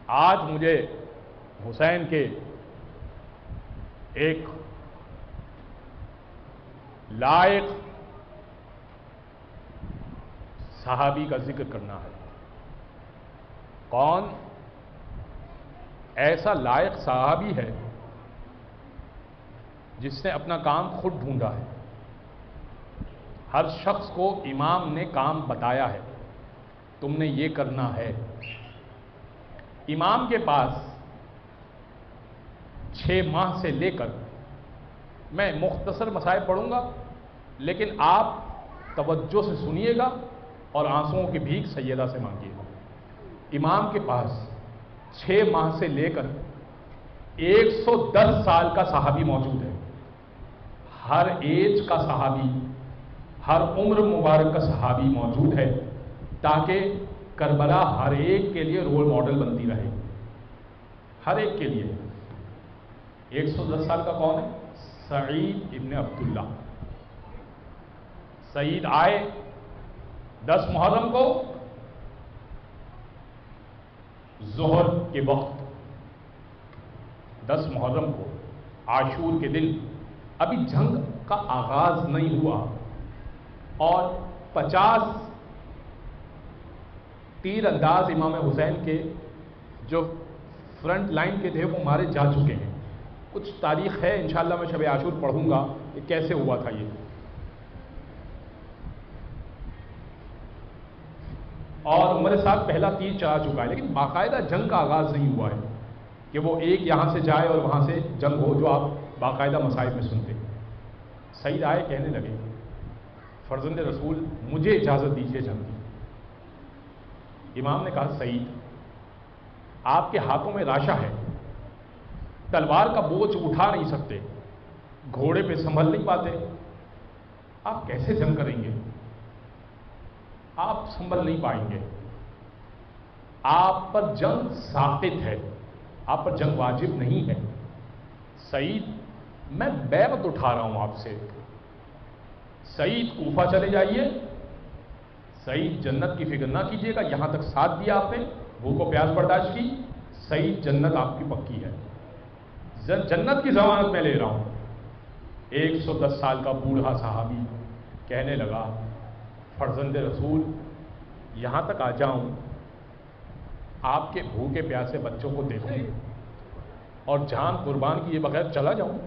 آج مجھے حسین کے ایک لائق صحابی کا ذکر کرنا ہے۔ کون ایسا لائق صحابی ہے جس نے اپنا کام خود ڈھونڈا ہے؟ ہر شخص کو امام نے کام بتایا ہے، تم نے یہ کرنا ہے۔ امام کے پاس 6 ماہ سے لے کر، میں مختصر مسائل پڑھوں گا لیکن آپ توجہ سے سنیے گا اور آنسوؤں کی بھیک سیدہ سے مانگیے گا۔ امام کے پاس 6 ماہ سے لے کر 110 سال کا صحابی موجود ہے۔ ہر ایج کا صحابی، ہر عمر مبارک کا صحابی موجود ہے تاکہ کربلا ہر ایک کے لیے رول ماڈل بنتی رہے، ہر ایک کے لیے۔ 110 سال کا کون ہے؟ سعید ابن عبداللہ۔ سعید آئے 10 محرم کو ظہر کے وقت، 10 محرم کو عاشور کے دن، ابھی جنگ کا آغاز نہیں ہوا اور 50 تیر انداز امام حسین کے جو فرنٹ لائن کے تھے وہ مارے جا چکے ہیں۔ کچھ تاریخ ہے، انشاءاللہ میں شب عاشور پڑھوں گا کہ کیسے ہوا تھا یہ۔ اور عمر صاحب پہلا تیر چلا چکا ہے لیکن باقاعدہ جنگ کا آغاز نہیں ہوا ہے کہ وہ ایک یہاں سے جائے اور وہاں سے جنگ ہو، جو آپ باقاعدہ مصائب میں سنتے ہیں۔ سعید آئے، کہنے لگے فرزند رسول مجھے اجازت دیجیے جنگ کی۔ امام نے کہا سعید آپ کے ہاتھوں میں راشا ہے، تلوار کا بوجھ اٹھا نہیں سکتے، گھوڑے پہ سنبھل نہیں پاتے، آپ کیسے جنگ کریں گے؟ آپ سنبھل نہیں پائیں گے، آپ پر جنگ ساقط ہے، آپ پر جنگ واجب نہیں ہے۔ سعید میں بیعت اٹھا رہا ہوں آپ سے، سعید کوفہ چلے جائیے، سعید جنت کی فکر نہ کیجیے گا، یہاں تک ساتھ دیا آپ نے، بھوک و پیاس برداشت کی، سعید جنت آپ کی پکی ہے، جنت کی ضمانت میں لے رہا ہوں۔ 110 سال کا بوڑھا صحابی کہنے لگا فرزند رسول یہاں تک آ جاؤں، آپ کے بھوکے پیاسے بچوں کو دیکھوں اور جان قربان کیے بغیر چلا جاؤں؟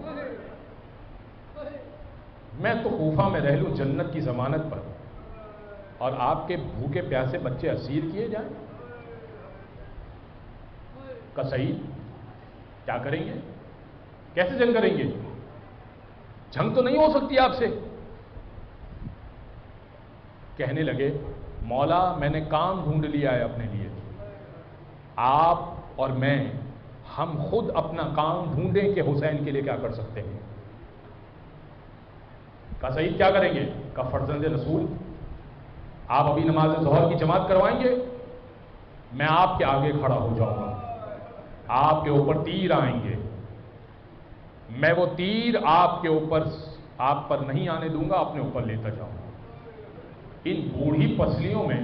میں تو کوفہ میں رہ لوں جنت کی ضمانت پر، اور آپ کے بھوکے پیاسے بچے اسیر کیے جائیں؟ کہ سعید کیا کریں گے؟ کیسے جنگ کریں گے؟ جنگ تو نہیں ہو سکتی آپ سے۔ کہنے لگے مولا میں نے کام ڈھونڈ لیا ہے اپنے لیے، آپ اور میں ہم خود اپنا کام ڈھونڈیں کہ حسین کے لیے کیا کر سکتے ہیں۔ کہا سعید کیا کریں گے؟ کہا فرزند رسول آپ ابھی نماز ظہر کی جماعت کروائیں گے، میں آپ کے آگے کھڑا ہو جاؤں گا، آپ کے اوپر تیر آئیں گے، میں وہ تیر آپ کے اوپر آپ پر نہیں آنے دوں گا، اپنے اوپر لیتا جاؤں گا۔ ان بوڑھی پسلیوں میں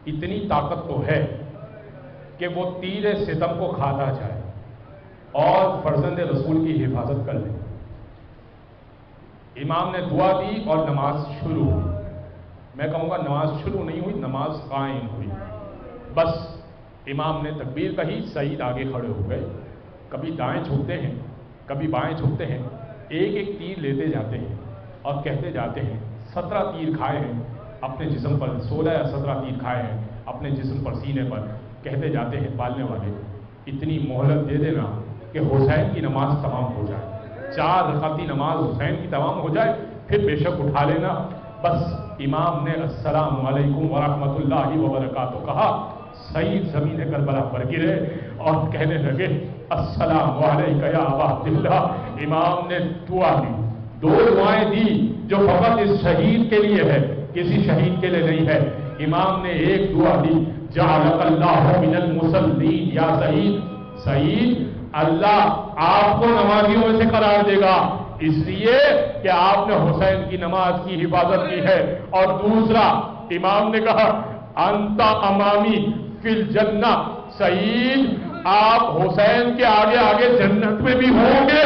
اتنی طاقت تو ہے کہ وہ تیر ستم کو کھاتا جائے اور فرزند رسول کی حفاظت کر لے۔ امام نے دعا دی اور نماز شروع ہوئی۔ میں کہوں گا نماز شروع نہیں ہوئی، نماز قائم ہوئی۔ بس امام نے تکبیر کہی، سعید آگے کھڑے ہو گئے، کبھی دائیں جھکتے ہیں کبھی بائیں جھکتے ہیں، ایک ایک تیر لیتے جاتے ہیں اور کہتے جاتے ہیں 17 تیر کھائے ہیں اپنے جسم پر، 16 یا 17 تیر کھائے ہیں اپنے جسم پر، سینے پر۔ کہتے جاتے ہیں پالنے والے اتنی مہلت دے دینا کہ حسین کی نماز تمام ہو جائے، 4 رکعتی نماز حسین کی تمام ہو جائے، پھر بے شک اٹھا لینا۔ بس امام نے السلام علیکم ورحمۃ اللہ وبرکاتہ کہا، سعید زمین کربلا پر گرے اور کہنے لگے السلام علیکم یا ابا عبداللہ۔ امام نے دعا دی، 2 دعائیں دی جو فقط اس شہید کے لیے ہے، کسی شہید کے لیے نہیں ہے۔ امام نے ایک دعا دی، جعلک اللہ من المصلین یا سعید، سعید اللہ آپ کو نمازیوں میں سے قرار دے گا، اس لیے کہ آپ نے حسین کی نماز کی حفاظت کی ہے۔ اور دوسرا امام نے کہا انت امامی فی الجنہ، سعید آپ حسین کے آگے آگے جنت میں بھی ہوں گے۔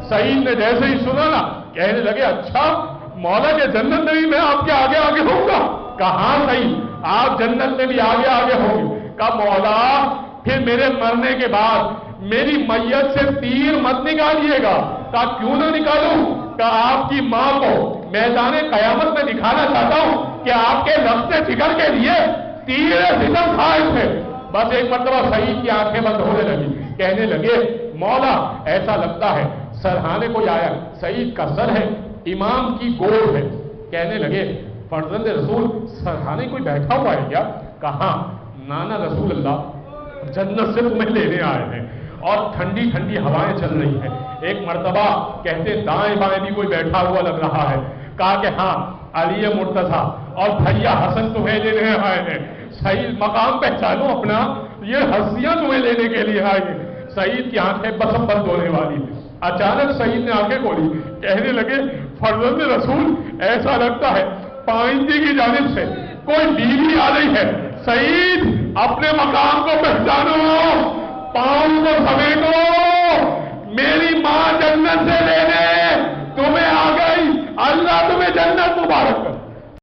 سعید نے جیسے ہی سنا نا کہنے لگے اچھا مولا کے جنت میں بھی میں آپ کے آگے آگے ہوں گا؟ کہاں سعید آپ جنت میں بھی آگے آگے ہوں گے؟ کہا مولا پھر میرے مرنے کے بعد میری میت سے تیر مت نکالیے گا۔ کہا کیوں نہ نکالوں؟ کہا آپ کی ماں کو میدان قیامت میں دکھانا چاہتا ہوں کہ آپ کے لفظ فکر کے لیے تیر ستم کھائے تھے۔ بس ایک مرتبہ سعید کی آنکھیں بند ہونے لگی، کہنے لگے مولا ایسا لگتا ہے سرہانے کوئی آیا، سعید کا سر ہے، امام کی گود ہے۔ کہنے لگے فرزند رسول سرہانے کوئی بیٹھا ہوا ہے کیا؟ کہا نانا رسول اللہ جنت سے تمہیں لینے آئے ہیں اور ٹھنڈی ٹھنڈی ہوائیں چل رہی ہیں۔ ایک مرتبہ کہتے دائیں بائیں بھی کوئی بیٹھا ہوا لگ رہا ہے۔ کہا کہ ہاں علی مرتضیٰ اور بھیا حسن تمہیں لینے آئے ہیں۔ سعید مقام پہچانو اپنا، یہ ہستیاں تمہیں لینے کے لیے آئی ہیں۔ سعید کی آنکھیں بسم بند ہونے والی، اچانک سعید نے آنکھیں کھولی، کہنے لگے فرزند رسول ایسا لگتا ہے پائندے کی جانب سے کوئی بیوی آ رہی ہے۔ سعید اپنے مقام کو پہچانو، پاؤں کو سمیٹو۔